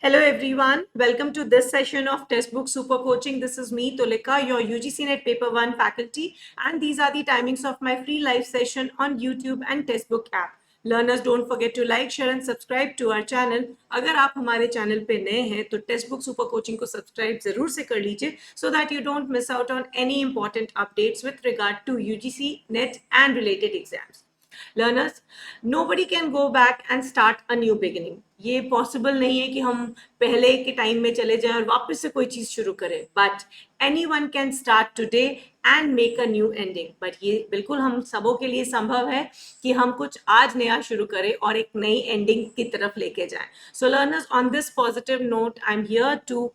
Hello everyone, welcome to this session of Textbook Super Coaching. This is me, Tulika, your UGC NET Paper 1 faculty, and these are the timings of my free live session on YouTube and Textbook app. Learners, don't forget to like, share and subscribe to our channel. अगर आप हमारे channel पे नए हैं तो text book super coaching को subscribe जरूर से कर लीजिए so that you don't miss out on any important updates with regard to UGC, NET and related exams. Learners, nobody can go back and start a new beginning. ये possible नहीं है कि हम पहले के टाइम में चले जाएं और वापस से कोई चीज शुरू करें, but any one can start today and make a new ending. But ये बिल्कुल हम सबों के लिए संभव है कि हम कुछ आज नया शुरू करें और एक नई एंडिंग की तरफ लेके जाएं. So learners, on this positive note I am here to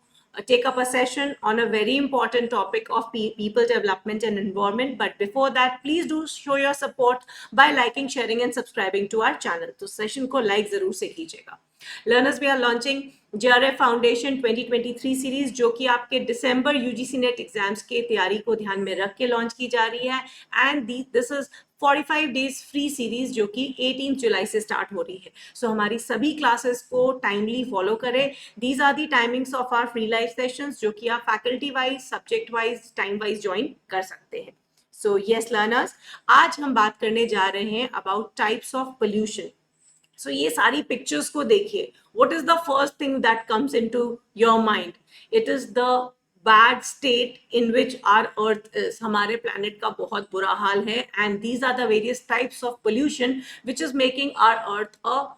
take up a session on a very important topic of people development and environment. But before that, please do show your support by liking, sharing and subscribing to our channel. तो session को like जरूर से कीजिएगा. Learners, we are launching JRF Foundation 2023 series जो कि आपके दिसंबर UGC net exams के तैयारी को ध्यान में रख के लॉन्च की जा रही है. And this is 45 days free series जो कि 18 जुलाई से स्टार्ट हो रही है. सो हमारी सभी क्लासेस को टाइमली फॉलो करें. These are the timings of our free live sessions जो कि आप faculty wise, subject wise, time wise join कर सकते हैं. सो यस लर्नर्स, आज हम बात करने जा रहे हैं about types of pollution. So ये सारी पिक्चर्स को देखिए. What is the first thing that comes into your mind? It is the bad state in which our earth is. हमारे प्लैनेट का बहुत बुरा हाल है and these are the various types of pollution which is making our earth a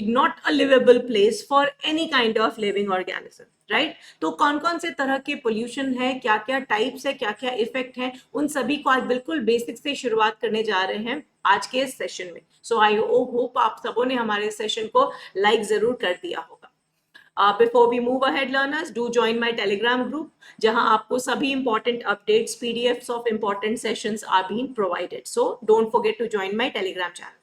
not a livable place for any kind of living organism, right? तो कौन कौन से तरह के पोल्यूशन है, क्या क्या टाइप्स है, क्या क्या इफेक्ट है, उन सभी को आज बिल्कुल बेसिक से शुरुआत करने जा रहे हैं आज के इस सेशन में. सो आई होप आप सबों ने हमारे सेशन को लाइक जरूर कर दिया होगा. Before we move ahead, learners, do join my Telegram group, जहां आपको सभी important updates, PDFs of important sessions are being provided. So don't forget to join my Telegram channel.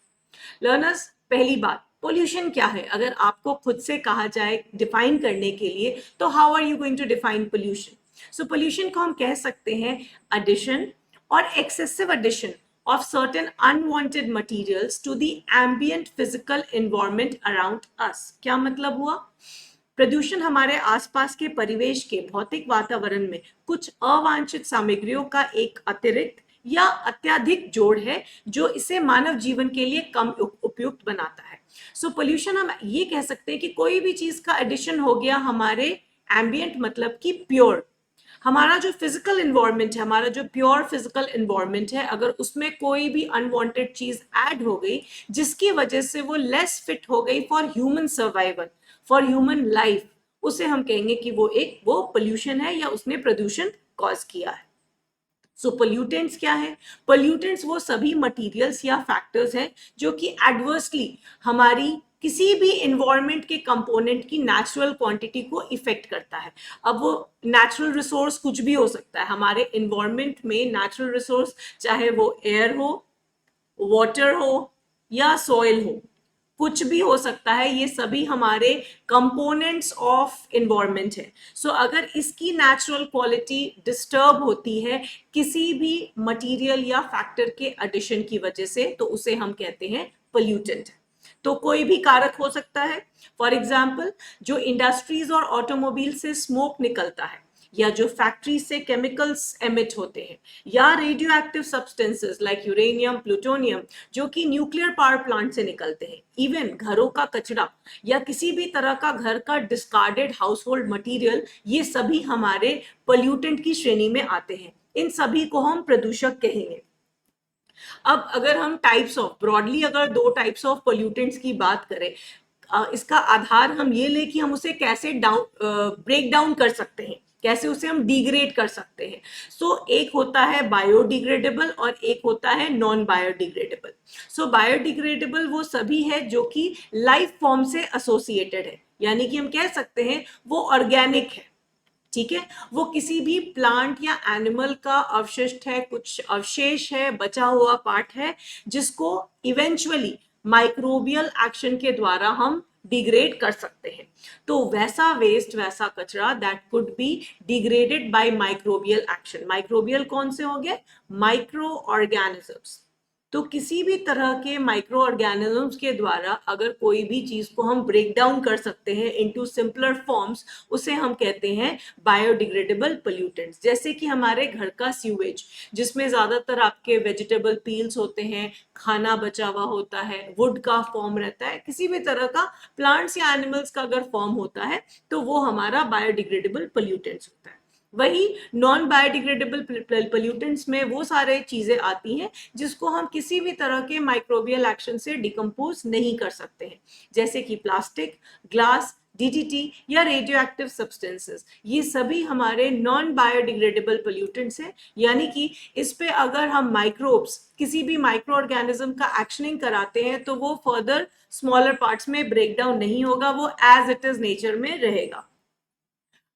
Learners, पहली बात, पोल्यूशन क्या है? अगर आपको खुद से कहा जाए डिफाइन करने के लिए तो how are you going to define pollution? So pollution को हम कह सकते हैं addition or excessive addition of certain unwanted materials to the ambient physical environment around us. क्या मतलब हुआ? प्रदूषण हमारे आसपास के परिवेश के भौतिक वातावरण में कुछ अवांछित सामग्रियों का एक अतिरिक्त या अत्यधिक जोड़ है जो इसे मानव जीवन के लिए कम उपयुक्त बनाता है. सो पोल्यूशन हम ये कह सकते हैं कि कोई भी चीज का एडिशन हो गया हमारे एम्बियंट, मतलब कि प्योर. हमारा जो फिजिकल इन्वायरमेंट है, हमारा जो प्योर फिजिकल इन्वायरमेंट है, अगर उसमें कोई भी अनवांटेड चीज ऐड हो गई जिसकी वजह से वो लेस फिट हो गई for human survival, for human life, उसे हम कहेंगे कि वो पोल्यूशन है या उसने प्रदूषण कॉज किया है. सो पोल्यूटेंट्स क्या है? पोल्यूटेंट्स वो सभी मटेरियल्स या फैक्टर्स हैं जो कि एडवर्सली हमारी किसी भी इन्वायरमेंट के कंपोनेंट की नेचुरल क्वांटिटी को इफेक्ट करता है. अब वो नेचुरल रिसोर्स कुछ भी हो सकता है. हमारे इन्वायरमेंट में नेचुरल रिसोर्स चाहे वो एयर हो, वाटर हो या सॉइल हो, कुछ भी हो सकता है. ये सभी हमारे कंपोनेंट्स ऑफ इन्वायरमेंट है. सो अगर इसकी नेचुरल क्वालिटी डिस्टर्ब होती है किसी भी मटेरियल या फैक्टर के एडिशन की वजह से तो उसे हम कहते हैं पोल्यूटेंट. तो कोई भी कारक हो सकता है. फॉर एग्जाम्पल, जो इंडस्ट्रीज और ऑटोमोबाइल से स्मोक निकलता है, या जो फैक्ट्री से केमिकल्स एमिट होते हैं, या radio active substances like uranium, plutonium जो कि न्यूक्लियर पावर प्लांट से निकलते हैं, इवन घरों का कचरा या किसी भी तरह का घर का डिस्कार्डेड हाउस होल्ड मटीरियल, ये सभी हमारे पोल्यूटेंट की श्रेणी में आते हैं. इन सभी को हम प्रदूषक कहेंगे. अब अगर हम टाइप्स ऑफ, ब्रॉडली अगर दो टाइप्स ऑफ पोल्यूटेंट्स की बात करें, इसका आधार हम ये ले कि हम उसे कैसे ब्रेक डाउन कर सकते हैं, कैसे उसे हम डिग्रेड कर सकते हैं. सो एक होता है बायोडिग्रेडेबल और एक होता है नॉन बायोडिग्रेडेबल. सो बायोडिग्रेडेबल वो सभी है जो कि लाइफ फॉर्म से एसोसिएटेड है, यानी कि हम कह सकते हैं वो ऑर्गेनिक है. ठीक है, वो किसी भी प्लांट या एनिमल का अवशिष्ट है, कुछ अवशेष है, बचा हुआ पार्ट है जिसको इवेंचुअली माइक्रोबियल एक्शन के द्वारा हम डिग्रेड कर सकते हैं. तो वैसा वेस्ट, वैसा कचरा that could be degraded by microbial action. Microbial कौन से हो गए? Micro organisms. तो किसी भी तरह के माइक्रो ऑर्गेनिजम्स के द्वारा अगर कोई भी चीज को हम ब्रेक डाउन कर सकते हैं इनटू सिंपलर फॉर्म्स, उसे हम कहते हैं बायोडिग्रेडेबल पोल्यूटेंट्स। जैसे कि हमारे घर का सीवेज, जिसमें ज्यादातर आपके वेजिटेबल पील्स होते हैं, खाना बचा हुआ होता है, वुड का फॉर्म रहता है, किसी भी तरह का प्लांट्स या एनिमल्स का अगर फॉर्म होता है तो वो हमारा बायोडिग्रेडेबल पोल्यूटेंट्स होता है। वही नॉन बायोडिग्रेडेबल पोल्यूटेंट्स में वो सारे चीजें आती हैं जिसको हम किसी भी तरह के माइक्रोबियल एक्शन से डिकम्पोज नहीं कर सकते हैं, जैसे कि प्लास्टिक, ग्लास, डीडीटी या रेडियो एक्टिव सब्सटेंसेस। ये सभी हमारे नॉन बायोडिग्रेडेबल पोल्यूटेंट्स हैं, यानी कि इस पे अगर हम माइक्रोब्स, किसी भी माइक्रो ऑर्गेनिज्म का एक्शनिंग कराते हैं तो वो फर्दर स्मॉलर पार्ट्स में ब्रेक डाउन नहीं होगा, वो एज इट इज नेचर में रहेगा।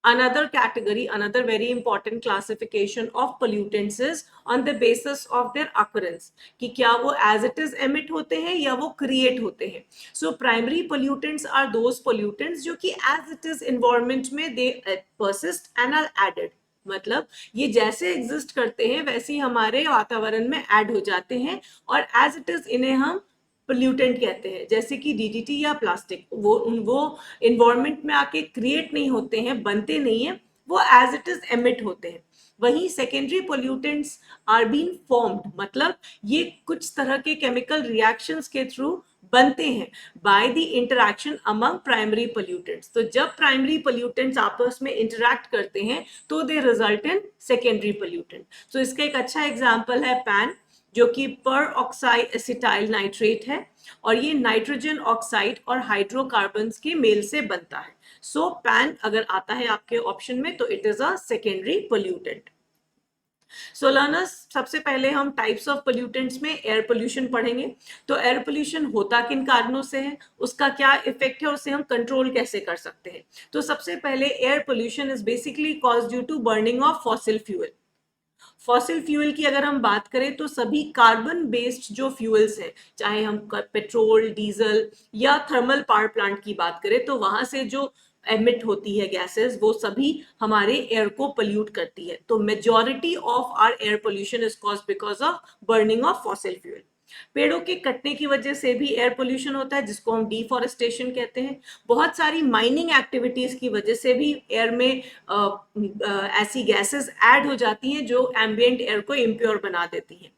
Another category, another very important classification of pollutants is on the basis of their occurrence, कि क्या वो as it is emit होते हैं या वो create होते हैं। So primary pollutants are those pollutants जो कि as it is environment में they persist and are added, मतलब ये जैसे एग्जिस्ट करते हैं वैसे ही हमारे वातावरण में ऐड हो जाते हैं और एज इट इज इन्हें हम पोल्यूटेंट कहते हैं। जैसे कि डीडीटी या प्लास्टिक, वो इन्वायरमेंट में आके क्रिएट नहीं होते हैं, बनते नहीं है, वो एज इट इज एमिट होते हैं। वहीं secondary pollutants are been formed, मतलब ये कुछ तरह के केमिकल रिएक्शंस के थ्रू बनते हैं by the interaction among primary pollutants. तो जब प्राइमरी पोल्यूटेंट्स आपस में इंटरैक्ट करते हैं तो दे रिजल्ट इन सेकेंडरी पोल्यूटेंट। तो इसका एक अच्छा एग्जांपल है पैन, जो कि पर ऑक्साइड एसिटाइल नाइट्रेट है और ये नाइट्रोजन ऑक्साइड और हाइड्रोकार्बन्स के मेल से बनता है। सो पैन अगर आता है आपके ऑप्शन में तो it is a secondary pollutant. So learners, सबसे पहले हम टाइप्स ऑफ पोल्यूटेंट्स में एयर पोल्यूशन पढ़ेंगे। तो एयर पोल्यूशन होता किन कारणों से है, उसका क्या इफेक्ट है, उसे हम कंट्रोल कैसे कर सकते हैं। तो सबसे पहले air pollution is basically caused due to burning of fossil fuel. Fossil fuel की अगर हम बात करें तो सभी कार्बन बेस्ड जो फ्यूल्स हैं, चाहे हम पेट्रोल, डीजल या थर्मल पावर प्लांट की बात करें, तो वहां से जो एमिट होती है गैसेस, वो सभी हमारे एयर को पोल्यूट करती है। तो majority of our air pollution is caused because of burning of fossil fuel. पेड़ों के कटने की वजह से भी एयर पोल्यूशन होता है, जिसको हम डिफॉरेस्टेशन कहते हैं। बहुत सारी माइनिंग एक्टिविटीज की वजह से भी एयर में ऐसी गैसेस ऐड हो जाती हैं जो एम्बिएंट एयर को इम्प्योर बना देती हैं।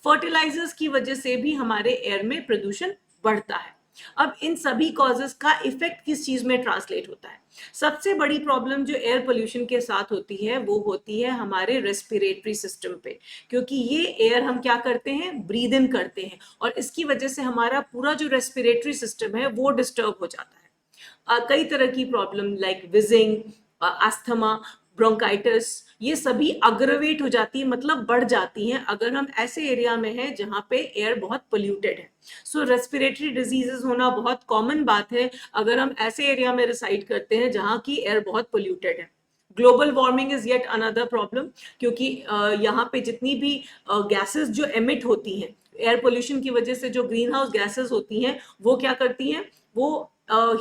फर्टिलाइजर्स की वजह से भी हमारे एयर में प्रदूषण बढ़ता है। अब इन सभी कॉजेस का इफेक्ट किस चीज में ट्रांसलेट होता है? सबसे बड़ी प्रॉब्लम जो एयर पोल्यूशन के साथ होती है वो होती है हमारे रेस्पिरेटरी सिस्टम पे, क्योंकि ये एयर हम क्या करते हैं, ब्रीद इन करते हैं और इसकी वजह से हमारा पूरा जो रेस्पिरेटरी सिस्टम है वो डिस्टर्ब हो जाता है। कई तरह की problem like wheezing, asthma, bronchitis, ये सभी अग्रवेट हो जाती है, मतलब बढ़ जाती हैं अगर हम ऐसे एरिया में हैं जहाँ पे एयर बहुत पोल्यूटेड है। सो रेस्पिरेटरी डिजीजेस होना बहुत कॉमन बात है अगर हम ऐसे एरिया में रिसाइड करते हैं जहाँ की एयर बहुत पोल्यूटेड है। Global warming is yet another problem, क्योंकि यहाँ पे जितनी भी गैसेस जो एमिट होती हैं एयर पोल्यूशन की वजह से, जो ग्रीन हाउस गैसेस होती हैं वो क्या करती हैं, वो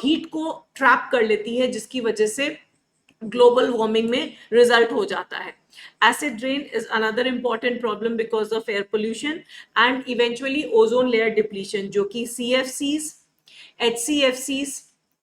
हीट को ट्रैप कर लेती है, जिसकी वजह से ग्लोबल वार्मिंग में रिजल्ट हो जाता है। Acid rain is another important problem because of air pollution and eventually ozone layer depletion, जो कि CFCs, HCFCs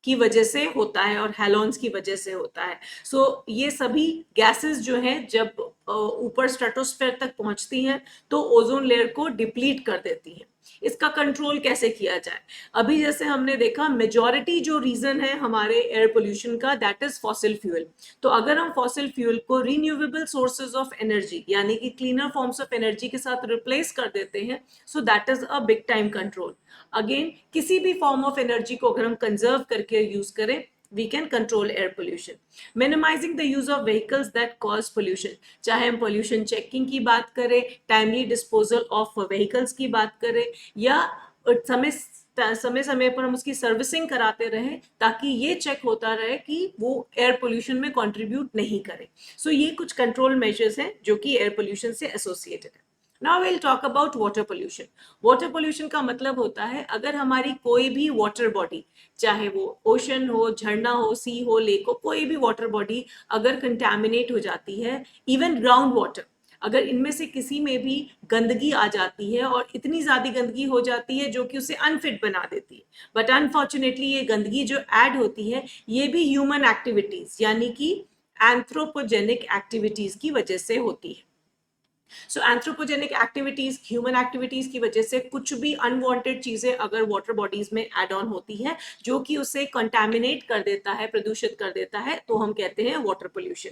की वजह से होता है और हेलोन्स की वजह से होता है। सो ये सभी गैसेस जो हैं जब ऊपर स्ट्रेटोस्फेयर तक पहुंचती हैं तो ओजोन लेयर को डिप्लीट कर देती हैं। इसका कंट्रोल कैसे किया जाए? अभी जैसे हमने देखा, मेजॉरिटी जो रीजन है हमारे एयर पोल्यूशन का, दैट इज फॉसिल फ्यूल। तो अगर हम फॉसिल फ्यूल को रिन्यूएबल सोर्सेज ऑफ एनर्जी यानी कि क्लीनर फॉर्म्स ऑफ एनर्जी के साथ रिप्लेस कर देते हैं, so that is a big time control. Again, किसी भी फॉर्म ऑफ एनर्जी को अगर हम कंजर्व करके यूज करें, we can control air pollution. Minimizing the use of vehicles that cause pollution, चाहे हम pollution checking की बात करें, timely disposal of vehicles की बात करें, या समय समय पर हम उसकी सर्विसिंग कराते रहें ताकि ये चेक होता रहे कि वो एयर पोल्यूशन में कंट्रीब्यूट नहीं करे। सो ये कुछ कंट्रोल मेजर्स हैं जो कि एयर पोल्यूशन से एसोसिएटेड है। Now we'll talk about water pollution. Water pollution का मतलब होता है अगर हमारी कोई भी वाटर बॉडी, चाहे वो ओशन हो, झरना हो, सी हो, लेक हो, कोई भी वाटर बॉडी अगर कंटेमिनेट हो जाती है, इवन ग्राउंड वाटर अगर इनमें से किसी में भी गंदगी आ जाती है और इतनी ज्यादा गंदगी हो जाती है जो कि उसे अनफिट बना देती है, बट अनफॉर्चुनेटली ये गंदगी जो ऐड होती है ये भी ह्यूमन एक्टिविटीज यानी कि एंथ्रोपोजेनिक एक्टिविटीज की वजह से होती है। सो एंथ्रोपोजेनिक एक्टिविटीज, ह्यूमन एक्टिविटीज की वजह से कुछ भी अनवांटेड चीजें अगर वाटर बॉडीज में एड ऑन होती है जो कि उसे कंटामिनेट कर देता है, प्रदूषित कर देता है, तो हम कहते हैं वाटर पोल्यूशन।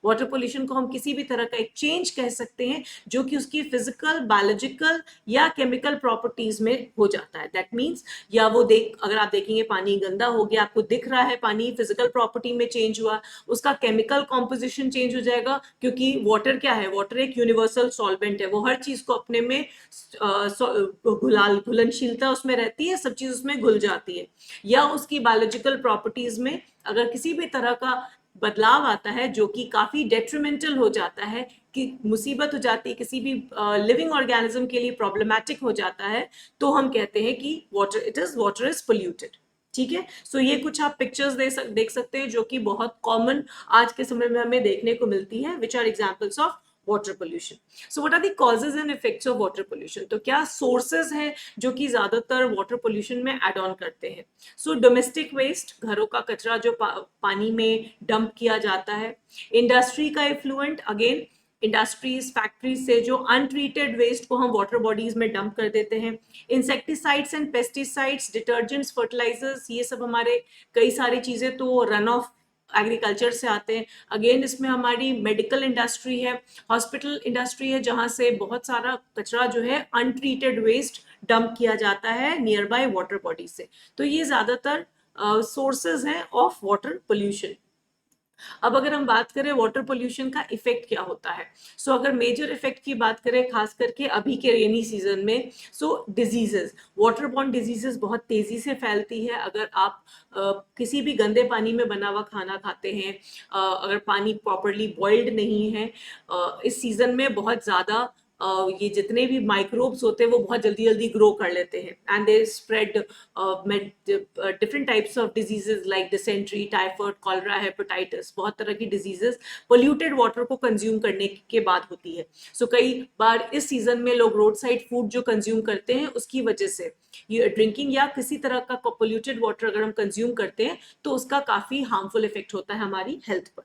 वाटर पोल्यूशन को हम किसी भी तरह का एक चेंज कह सकते हैं जो कि उसकी फिजिकल, बायोलॉजिकल या केमिकल प्रॉपर्टीज में हो जाता है। दैट मीन्स या वो अगर आप देखेंगे पानी गंदा हो गया, आपको दिख रहा है पानी फिजिकल प्रॉपर्टी में चेंज हुआ, उसका केमिकल कॉम्पोजिशन चेंज हो जाएगा, क्योंकि वाटर क्या है, वाटर एक यूनिवर्सल सॉल्वेंट है, वो हर चीज को अपने में घुलनशीलता उसमें रहती है, सब चीज उसमें घुल जाती है। या उसकी बायोलॉजिकल प्रॉपर्टीज में अगर किसी भी तरह का बदलाव आता है जो कि काफी डेट्रीमेंटल हो जाता है, कि मुसीबत हो जाती है, किसी भी लिविंग ऑर्गेनिज्म के लिए प्रॉब्लमेटिक हो जाता है, तो हम कहते हैं कि वाटर इज पोल्यूटेड। ठीक है, सो ये कुछ आप पिक्चर्स देख सकते हैं जो कि बहुत कॉमन आज के समय में हमें देखने को मिलती है, which are examples of water pollution. So what are the causes and effects of water pollution? तो क्या सोर्सेज हैं जो कि ज्यादातर वाटर पोल्यूशन में एड ऑन करते हैं? सो डोमेस्टिक वेस्ट, घरों का कचरा जो पानी में डंप किया जाता है। इंडस्ट्री का इफ्लुएंट, अगेन इंडस्ट्रीज, फैक्ट्रीज से जो अनट्रीटेड वेस्ट को हम वाटर बॉडीज में डंप कर देते हैं। Insecticides and pesticides, detergents, fertilizers, ये सब हमारे कई सारी चीजें तो रन ऑफ एग्रीकल्चर से आते हैं। अगेन इसमें हमारी मेडिकल इंडस्ट्री है, हॉस्पिटल इंडस्ट्री है, जहां से बहुत सारा कचरा जो है अनट्रीटेड वेस्ट डंप किया जाता है नियर बाय वाटर बॉडी से। तो ये ज्यादातर सोर्सेज हैं ऑफ वाटर पोल्यूशन। अब अगर हम बात करें वाटर पोल्यूशन का इफेक्ट क्या होता है, सो अगर मेजर इफेक्ट की बात करें खास करके अभी के रेनी सीजन में, सो डिजीजेस, वाटर बॉर्न डिजीजेस बहुत तेजी से फैलती है। अगर आप किसी भी गंदे पानी में बना हुआ खाना खाते हैं, अगर पानी प्रॉपरली बॉइल्ड नहीं है, इस सीजन में बहुत ज्यादा ये जितने भी माइक्रोब्स होते हैं वो बहुत जल्दी जल्दी ग्रो कर लेते हैं, and they spread different types of diseases like dysentery, typhoid, cholera, hepatitis, बहुत तरह की डिजीजेस पोल्यूटेड वाटर को कंज्यूम करने के बाद होती है। सो कई बार इस सीजन में लोग रोड साइड फूड जो कंज्यूम करते हैं उसकी वजह से, ये ड्रिंकिंग या किसी तरह का पोल्यूटेड वाटर अगर हम कंज्यूम करते हैं तो उसका काफी हार्मफुल इफेक्ट होता है हमारी हेल्थ पर।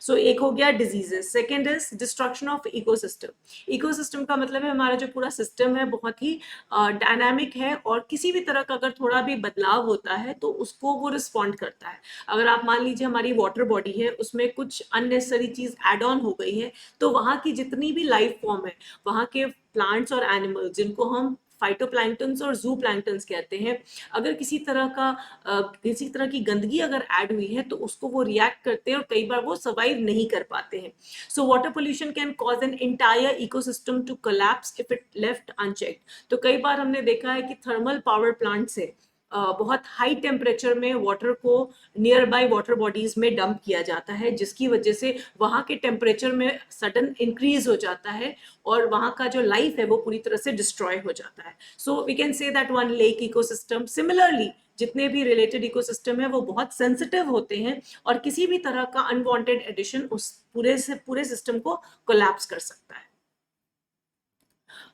सो एक हो गया diseases, second is destruction of ecosystem. Ecosystem का मतलब है हमारा जो पूरा सिस्टम है बहुत ही डायनामिक है, और किसी भी तरह का अगर थोड़ा भी बदलाव होता है तो उसको वो रिस्पॉन्ड करता है। अगर आप मान लीजिए हमारी वाटर बॉडी है, उसमें कुछ अननेसेसरी चीज एड ऑन हो गई है, तो वहां की जितनी भी लाइफ फॉर्म है, वहां के प्लांट्स और एनिमल्स, जिनको हम फाइटोप्लैंक्टन्स और जू प्लैंक्टन्स कहते हैं, अगर किसी तरह की गंदगी अगर ऐड हुई है तो उसको वो रिएक्ट करते हैं और कई बार वो सर्वाइव नहीं कर पाते हैं। So water pollution can cause an entire ecosystem to collapse if it left unchecked. तो कई बार हमने देखा है कि थर्मल पावर प्लांट से बहुत हाई टेम्परेचर में वाटर को नियर बाय वाटर बॉडीज में डंप किया जाता है, जिसकी वजह से वहां के टेम्परेचर में सडन इंक्रीज हो जाता है और वहां का जो लाइफ है वो पूरी तरह से डिस्ट्रॉय हो जाता है। So we can say that one lake ecosystem, similarly जितने भी रिलेटेड इकोसिस्टम है वो बहुत सेंसिटिव होते हैं और किसी भी तरह का अनवांटेड एडिशन उस पूरे सिस्टम को कोलैप्स कर सकता है।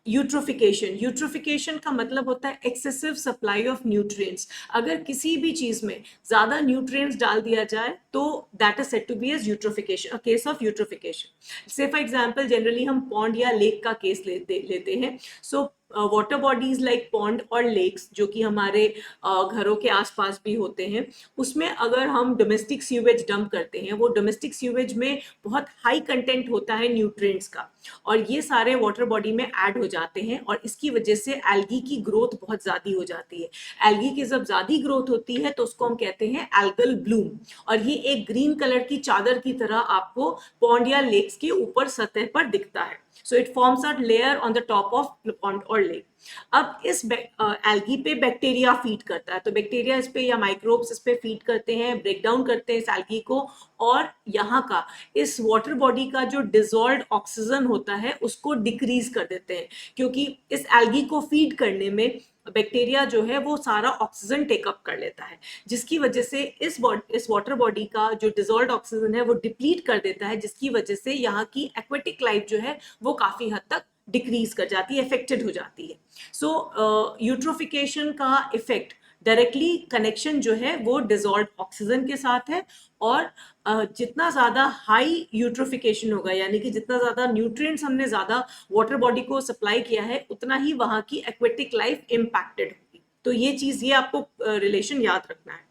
यूट्रोफिकेशन, यूट्रोफिकेशन का मतलब होता है एक्सेसिव सप्लाई ऑफ न्यूट्रिएंट्स। अगर किसी भी चीज में ज्यादा न्यूट्रिएंट्स डाल दिया जाए तो that is said to be as eutrophication, a case of eutrophication. Say for example generally हम पॉन्ड या लेक का केस लेते हैं। So water bodies like pond और लेक्स जो कि हमारे घरों के आसपास भी होते हैं, उसमें अगर हम डोमेस्टिक सीवेज डंप करते हैं, वो डोमेस्टिक सीवेज में बहुत हाई कंटेंट होता है न्यूट्रिएंट्स का, और ये सारे वाटर बॉडी में ऐड हो जाते हैं और इसकी वजह से एल्गी की ग्रोथ बहुत ज्यादा हो जाती है। एल्गी की जब ज्यादा ग्रोथ होती है तो उसको हम कहते हैं एल्गल ब्लूम, और ये एक ग्रीन कलर की चादर की तरह आपको पॉन्ड या लेक्स के ऊपर सतह पर दिखता है। So it forms a layer on the top of pond और लेक। अब इस एल्गी पे बैक्टीरिया फीड करता है, तो बैक्टीरिया इस पे या माइक्रोब्स इस पे फीड करते हैं, ब्रेक डाउन करते हैं इस एल्गी को, और यहाँ का इस वाटर बॉडी का जो डिजॉल्व्ड ऑक्सीजन होता है उसको डिक्रीज कर देते हैं, क्योंकि इस एल्गी को फीड करने में बैक्टीरिया जो है वो सारा ऑक्सीजन टेकअप कर लेता है, जिसकी वजह से इस वाटर बॉडी का जो डिजॉल्व ऑक्सीजन है वो डिप्लीट कर देता है, जिसकी वजह से यहाँ की एक्वेटिक लाइफ जो है वो काफी हद तक डिक्रीज कर जाती है, अफेक्टेड हो जाती है। सो यूट्रोफिकेशन का इफेक्ट डायरेक्टली कनेक्शन जो है वो डिजॉल्व ऑक्सीजन के साथ है, और जितना ज्यादा हाई यूट्रोफिकेशन होगा, यानी कि जितना ज्यादा न्यूट्रिएंट्स हमने ज्यादा वाटर बॉडी को सप्लाई किया है, उतना ही वहां की एक्वेटिक लाइफ इम्पैक्टेड होगी। तो ये चीज, ये आपको रिलेशन याद रखना है।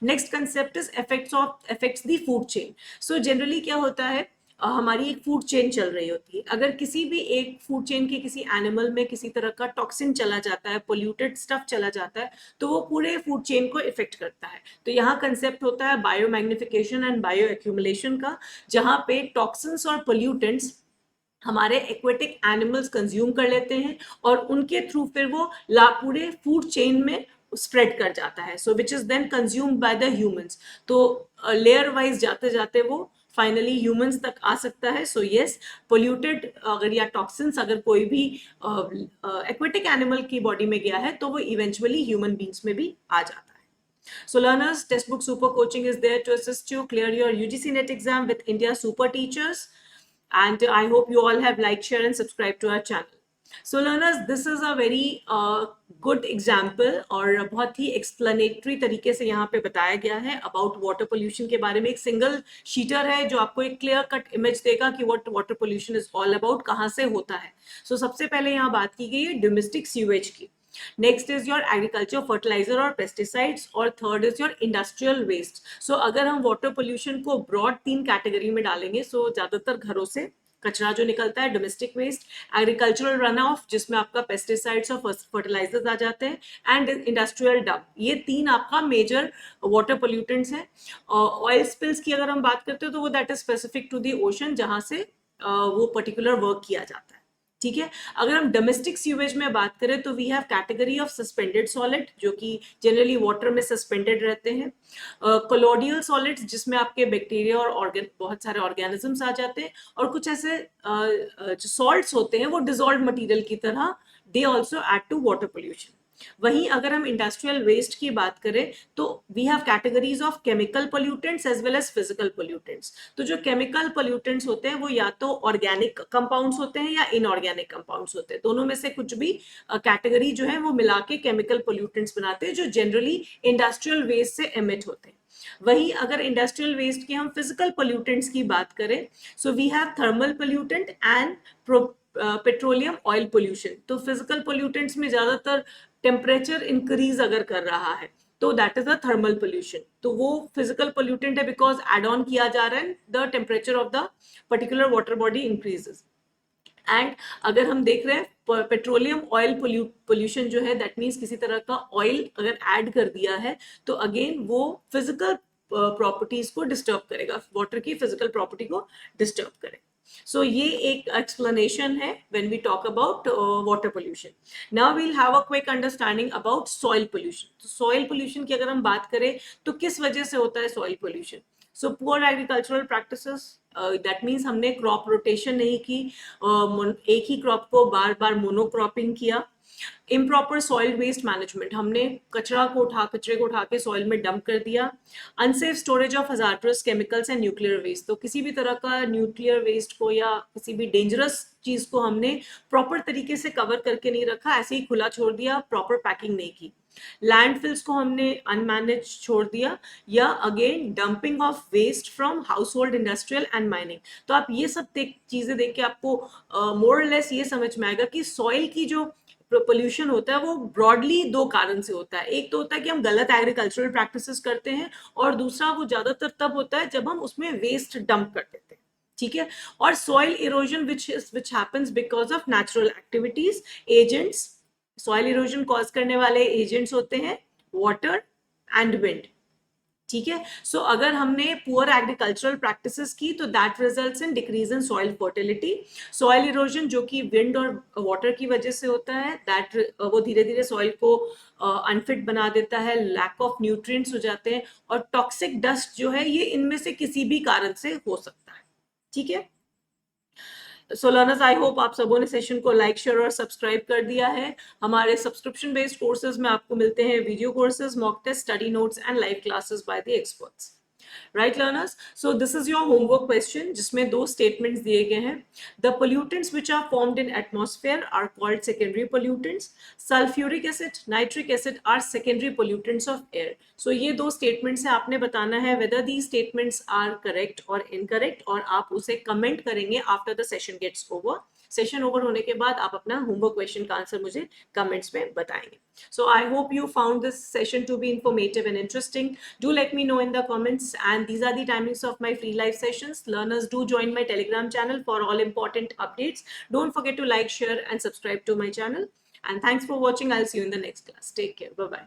Next concept is effects the food chain. So generally क्या होता है, हमारी एक फूड चेन चल रही होती है, अगर किसी भी एक फूड चेन के किसी एनिमल में किसी तरह का टॉक्सिन चला जाता है, पोल्यूटेड स्टफ चला जाता है, तो वो पूरे फूड चेन को इफेक्ट करता है। तो यहाँ कंसेप्ट होता है bio magnification and bio accumulation का, जहाँ पे टॉक्सिन्स और पोल्यूटेंट्स हमारे एक्वेटिक एनिमल्स कंज्यूम कर लेते हैं, और उनके थ्रू फिर वो पूरे फूड चेन में स्प्रेड कर जाता है, so which is then consumed by the humans. तो लेयर वाइज जाते जाते वो फाइनली ह्यूमंस तक आ सकता है। सो यस, पोल्यूटेड अगर या टॉक्सिन्स अगर कोई भी एक्वेटिक एनिमल की बॉडी में गया है, तो वो इवेंचुअली ह्यूमन बींग्स में भी आ जाता है। So learners, Textbook Super Coaching is there to assist you clear your UGC NET exam with India Super Teachers. And I hope you all have liked, share and subscribe to our channel. So learners, this is a very good example और बहुत ही explanatory तरीके से यहाँ पे बताया गया है about water pollution के बारे में। एक सिंगल शीटर है जो आपको एक clear cut image देगा कि what water pollution is all about, कहाँ से होता है। So सबसे पहले यहाँ बात की गई है domestic sewage की। Next is your agriculture fertiliser और पेस्टिसाइड्स, और third is your industrial waste. So अगर हम वाटर पोल्यूशन को ब्रॉड 3 कैटेगरी में डालेंगे, सो ज्यादातर घरों से कचरा जो निकलता है, domestic waste, agricultural run off जिसमें आपका पेस्टिसाइड्स और फर्टिलाइजर्स आ जाते हैं, एंड इंडस्ट्रियल डंप। ये 3 आपका मेजर वाटर पोल्यूटेंट्स हैं। ऑयल स्पिल्स की अगर हम बात करते हो तो वो that is specific to the ocean, जहां से वो पर्टिकुलर वर्क किया जाता है। ठीक है, अगर हम डोमेस्टिक सीवेज में बात करें तो we have category of suspended solid, जो कि जनरली वाटर में सस्पेंडेड रहते हैं, कोलोडियल सॉलिड्स जिसमें आपके बैक्टीरिया और बहुत सारे ऑर्गेनिजम्स आ जाते हैं, और कुछ ऐसे जो सॉल्ट्स होते हैं वो डिजॉल्व मटेरियल की तरह, they also add to water pollution. वहीं अगर हम इंडस्ट्रियल वेस्ट की बात करें तो we have categories of chemical pollutants as well as physical pollutants. तो जो केमिकल पोल्यूटेंट्स होते हैं वो या तो ऑर्गेनिक कंपाउंड्स होते हैं या इनऑर्गेनिक कंपाउंड्स होते हैं, दोनों में से कुछ भी कैटेगरी जो है वो मिला के केमिकल पोल्यूटेंट्स बनाते हैं, जो जनरली इंडस्ट्रियल वेस्ट से एमिट होते हैं। वहीं अगर इंडस्ट्रियल वेस्ट की हम फिजिकल पोल्यूटेंट्स की बात करें, so we have thermal pollutant and petroleum oil pollution. तो फिजिकल पोल्यूटेंट्स में ज्यादातर टेम्परेचर इंक्रीज अगर कर रहा है तो that is a thermal pollution, तो वो फिजिकल पोल्यूटेंट है बिकॉज एड ऑन किया जा रहा है, the temperature of the particular water body increases. And अगर हम देख रहे हैं पेट्रोलियम ऑयल पोल्यूशन जो है, दैट मीन्स किसी तरह का ऑयल अगर ऐड कर दिया है तो अगेन वो फिजिकल प्रॉपर्टीज को डिस्टर्ब करेगा, वाटर की फिजिकल प्रॉपर्टी को डिस्टर्ब करेगा। So ये एक explanation है when we talk about water pollution. Now we'll have a quick understanding about soil pollution. तो soil pollution की अगर हम बात करें तो किस वजह से होता है soil pollution? So poor agricultural practices, that means हमने crop rotation नहीं की, एक ही crop को बार बार monocropping किया। इम्प्रॉपर सॉइल वेस्ट मैनेजमेंट, हमने कचरे को उठा के सॉइल में डंप कर दिया। Unsafe storage of hazardous chemicals and nuclear waste, तो किसी भी तरह का न्यूक्लियर वेस्ट को या किसी भी डेंजरस चीज को हमने प्रॉपर तरीके से कवर करके नहीं रखा, ऐसे ही खुला छोड़ दिया, प्रॉपर पैकिंग नहीं की। लैंडफिल्स को हमने अनमैनेज छोड़ दिया, या again dumping of waste from household, industrial and mining. तो आप ये सब चीजें देख के आपको मोर लेस ये समझ में आएगा कि सॉइल की जो पोल्यूशन होता है वो ब्रॉडली 2 कारण से होता है। एक तो होता है कि हम गलत एग्रीकल्चरल प्रैक्टिसेस करते हैं, और दूसरा वो ज्यादातर तब होता है जब हम उसमें वेस्ट डंप कर देते हैं। ठीक है, और soil erosion which happens because of natural activities, agents. Soil erosion cause करने वाले एजेंट्स होते हैं वाटर एंड विंड। ठीक है, सो अगर हमने पुअर एग्रीकल्चरल प्रैक्टिसेस की तो that results in decrease in soil fertility. Soil erosion जो कि विंड और वाटर की वजह से होता है, दैट वो धीरे धीरे सॉइल को अनफिट बना देता है, लैक ऑफ न्यूट्रिएंट्स हो जाते हैं, और टॉक्सिक डस्ट जो है ये इनमें से किसी भी कारण से हो सकता है। ठीक है, सो लर्नर्स, आई होप आप सबों ने सेशन को लाइक, शेयर और सब्सक्राइब कर दिया है. हमारे सब्सक्रिप्शन बेस्ड कोर्सेज में आपको मिलते हैं video courses, mock test, study notes and live classes by the experts. Right, learners? So this is your homework question जिसमें दो statements दिए गए हैं. The pollutants which are formed in atmosphere are called secondary pollutants. Sulfuric acid, nitric acid are secondary pollutants of air. So ये दो statements है, आपने बताना है whether these statements are correct or incorrect, और आप उसे comment करेंगे after the session gets over. Session over होने के बाद आप अपना होमवर्क क्वेश्चन का आंसर मुझे कमेंट्स में बताएंगे. So I hope you found this session to be informative and interesting. Do let me know in the comments. And these are the timings of my free live sessions. Learners, do join my Telegram channel for all important updates. Don't forget to like, share, and subscribe to my channel. And thanks for watching. I'll see you in the next class. Take care. Bye-bye.